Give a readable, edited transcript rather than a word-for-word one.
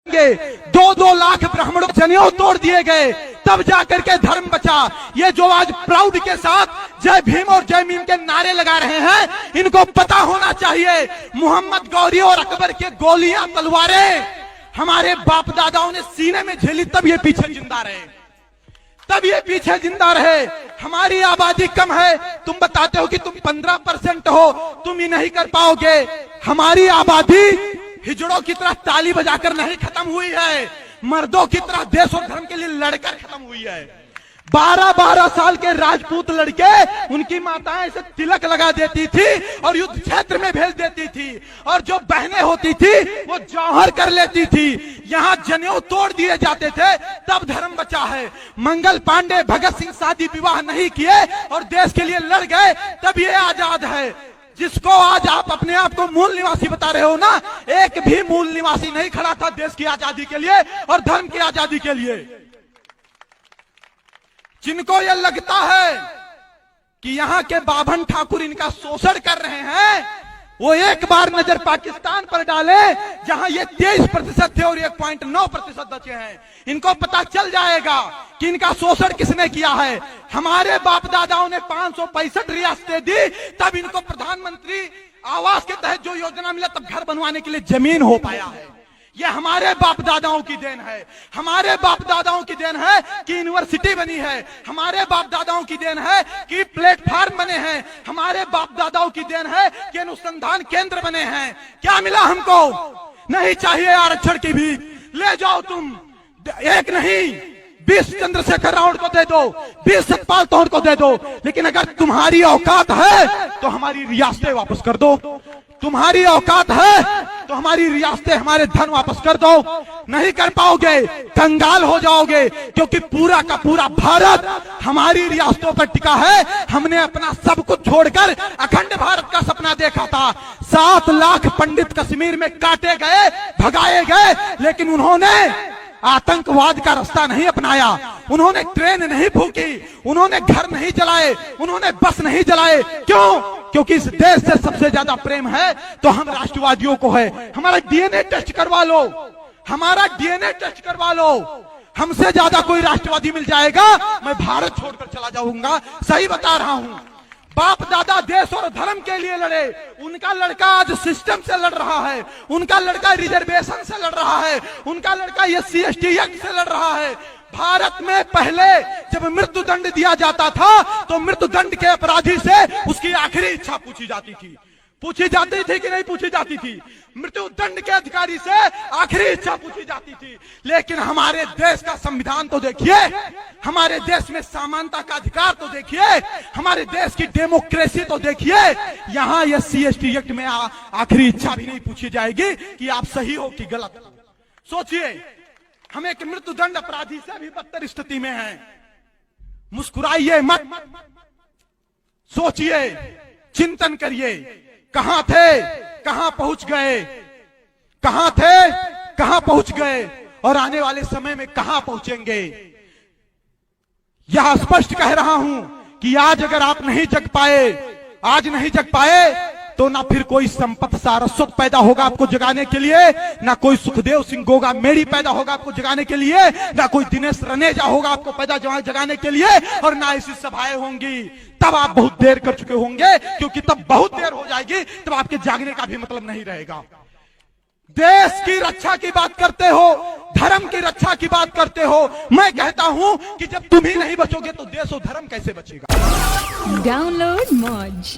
2-2 लाख ब्राह्मणों जनेऊ तोड़ दिए गए, तब जाकर के धर्म बचा। ये जो आज प्राउड के साथ जय भीम और जय मीम के नारे लगा रहे हैं, इनको पता होना चाहिए मोहम्मद गौरी और अकबर के गोलियां तलवारें हमारे बाप दादाओं ने सीने में झेली, तब ये पीछे जिंदा रहे, तब ये पीछे जिंदा रहे। हमारी आबादी कम है, तुम बताते हो कि तुम 15% हो, तुम ये नहीं कर पाओगे। हमारी आबादी हिजड़ों की तरह ताली बजाकर नहीं खत्म हुई है, मर्दों की तरह देश और धर्म के लिए लड़कर खत्म हुई है। 12-12 साल के राजपूत लड़के, उनकी माताएं इसे तिलक लगा देती थी और युद्ध क्षेत्र में भेज देती थी, और जो बहनें होती थी वो जौहर कर लेती थी। यहाँ जनेऊ तोड़ दिए जाते थे, तब धर्म बचा है। मंगल पांडे, भगत सिंह शादी विवाह नहीं किए और देश के लिए लड़ गए, तब ये आजाद है। जिसको आज आप अपने आप को मूल निवासी बता रहे हो ना, एक भी मूल निवासी नहीं खड़ा था देश की आजादी के लिए और धर्म की आजादी के लिए। जिनको यह लगता है कि यहाँ के बाभन ठाकुर इनका शोषण कर रहे हैं, वो एक बार नजर पाकिस्तान पर डाले, जहां ये 23% थे और 1.9% बचे हैं। इनको पता चल जाएगा कि इनका शोषण किसने किया है। हमारे बाप दादाओं ने 565 रियासतें दी, तब इनको प्रधानमंत्री आवास के तहत जो योजना मिला, तब घर बनवाने के लिए जमीन हो पाया है। ये हमारे बाप दादाओं की देन है, हमारे बाप दादाओं की देन है कि यूनिवर्सिटी बनी है, हमारे बाप दादाओं की देन है कि प्लेटफार्म बने हैं, हमारे बाप दादाओं की देन है कि अनुसंधान केंद्र बने हैं। क्या मिला हमको? नहीं चाहिए आरक्षण की भी, ले जाओ तुम, एक नहीं 20 चंद्रशेखर रावत को दे दो, 20 सतपाल तोहर को दे दो, लेकिन अगर तुम्हारी औकात है तो हमारी रियासतें वापस कर दो। तुम्हारी औकात है तो हमारी रियासतें, हमारे धन वापस कर दो। नहीं कर पाओगे, कंगाल हो जाओगे, क्योंकि पूरा का पूरा भारत हमारी रियासतों पर टिका है। हमने अपना सब कुछ छोड़कर अखंड भारत का सपना देखा था। 7 लाख पंडित कश्मीर में काटे गए, भगाए गए, लेकिन उन्होंने आतंकवाद का रास्ता नहीं अपनाया, उन्होंने ट्रेन नहीं फूकी, उन्होंने घर नहीं जलाए, उन्होंने बस नहीं जलाए। क्यों? क्योंकि इस देश से सबसे ज्यादा प्रेम है तो हम राष्ट्रवादियों को है। हमारा डीएनए टेस्ट करवा लो, हमारा डीएनए टेस्ट करवा लो, हमसे ज्यादा कोई राष्ट्रवादी मिल जाएगा, मैं भारत छोड़कर चला जाऊंगा। सही बता रहा हूं। बाप दादा देश और धर्म के लिए लड़े, उनका लड़का आज सिस्टम से लड़ रहा है, उनका लड़का रिजर्वेशन से लड़ रहा है, उनका लड़का SC ST एक्ट से लड़ रहा है। भारत में पहले जब मृत्यु दंड दिया जाता था तो मृत्यु दंड के अपराधी से उसकी आखिरी इच्छा पूछी जाती थी। पूछी जाती थी कि नहीं पूछी जाती थी? मृत्यु दंड के अधिकारी से आखिरी इच्छा पूछी जाती थी। लेकिन हमारे देश का संविधान तो देखिए, हमारे देश में समानता का अधिकार तो देखिए, हमारे देश की डेमोक्रेसी तो देखिए। यहाँ SC ST एक्ट में आखिरी इच्छा भी नहीं पूछी जाएगी कि आप सही हो कि गलत। सोचिए, हम एक मृत्यु दंड अपराधी से भी बदतर स्थिति में हैं। मुस्कुराइए मत, सोचिए, चिंतन करिए, कहां थे, कहां पहुंच गए, कहां थे, कहां पहुंच गए, और आने वाले समय में कहां पहुंचेंगे। यह स्पष्ट कह रहा हूं कि आज अगर आप नहीं जग पाए, आज नहीं जग पाए, तो ना फिर कोई संपत सारस्वत पैदा होगा आपको जगाने के लिए, ना कोई सुखदेव सिंह गोगा मेरी पैदा होगा आपको जगाने के लिए, ना कोई दिनेश रनेजा होगा आपको पैदा जगाने के लिए, और ना ऐसी सभाएं होंगी। तब आप बहुत देर कर चुके होंगे, क्योंकि तब बहुत देर हो जाएगी, तब आपके जागने का भी मतलब नहीं रहेगा। देश की रक्षा की बात करते हो, धर्म की रक्षा की बात करते हो। मैं कहता हूं कि जब तुम ही नहीं बचोगे तो देश और धर्म कैसे बचेगा। डाउनलोड मौज।